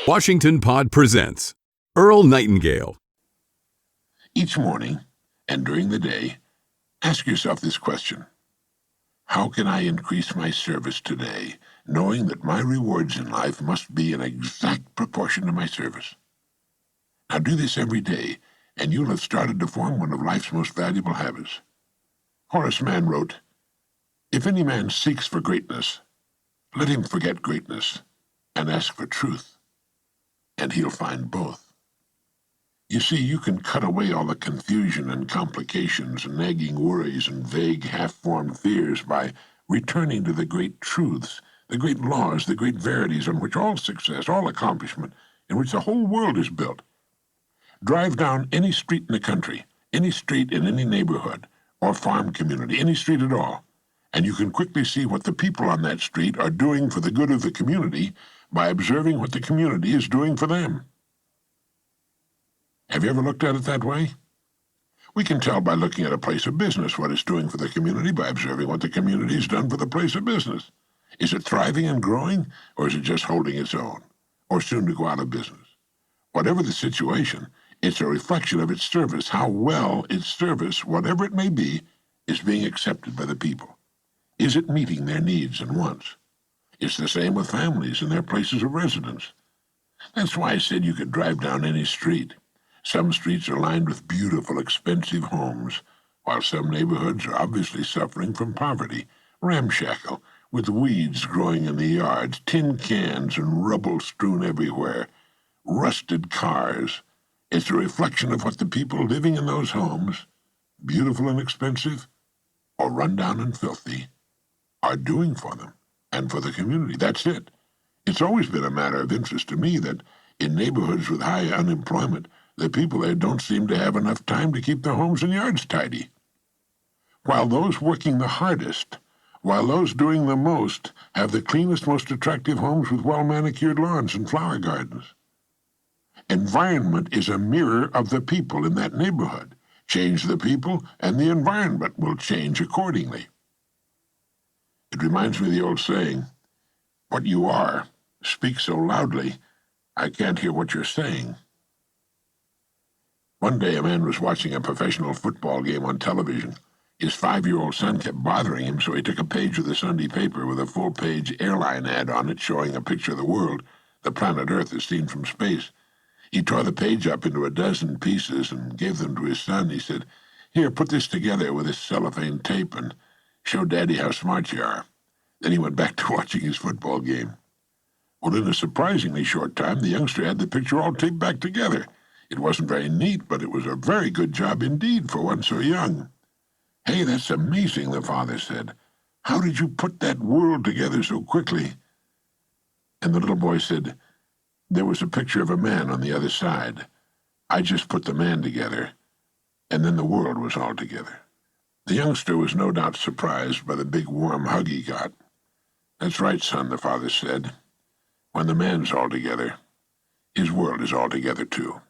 Washington Pod presents EARL Nightingale. Each morning and during the day, ask yourself this question. How can I increase my service today, knowing that my rewards in life must be in exact proportion to my service? Now do this every day, and you'll have started to form one of life's most valuable habits. Horace Mann wrote, "If any man seeks for greatness, let him forget greatness and ask for truth, and he'll find both." You see, you can cut away all the confusion and complications and nagging worries and vague, half-formed fears by returning to the great truths, the great laws, the great verities on which all success, all accomplishment, in which the whole world is built. Drive down any street in the country, any street in any neighborhood or farm community, any street at all, and you can quickly see what the people on that street are doing for the good of the community by observing what the community is doing for them. Have you ever looked at it that way? We can tell by looking at a place of business what it's doing for the community by observing what the community has done for the place of business. Is it thriving and growing, or is it just holding its own, or soon to go out of business? Whatever the situation, it's a reflection of its service, how well its service, whatever it may be, is being accepted by the people. Is it meeting their needs and wants? It's the same with families and their places of residence. That's why I said you could drive down any street. Some streets are lined with beautiful, expensive homes, while some neighborhoods are obviously suffering from poverty, ramshackle, with weeds growing in the yards, tin cans and rubble strewn everywhere, rusted cars. It's a reflection of what the people living in those homes, beautiful and expensive, or run down and filthy, are doing for them and for the community. That's it. It's always been a matter of interest to me that in neighborhoods with high unemployment, the people there don't seem to have enough time to keep their homes and yards tidy. While those working the hardest, while those doing the most, have the cleanest, most attractive homes with well-manicured lawns and flower gardens. Environment is a mirror of the people in that neighborhood. Change the people, and the environment will change accordingly. It reminds me of the old saying, "What you are speaks so loudly, I can't hear what you're saying." One day a man was watching a professional football game on television. His 5-year-old son kept bothering him, so he took a page of the Sunday paper with a full-page airline ad on it showing a picture of the world, the planet Earth as seen from space. He tore the page up into a dozen pieces and gave them to his son. He said, "Here, put this together with this cellophane tape and show Daddy how smart you are." Then he went back to watching his football game. Well, in a surprisingly short time, the youngster had the picture all taped back together. It wasn't very neat, but it was a very good job indeed for one so young. "Hey, that's amazing," the father said. "How did you put that world together so quickly?" And the little boy said, "There was a picture of a man on the other side. I just put the man together, and then the world was all together." The youngster was no doubt surprised by the big warm hug he got. "That's right, son," the father said. "When the man's all together, his world is all together too."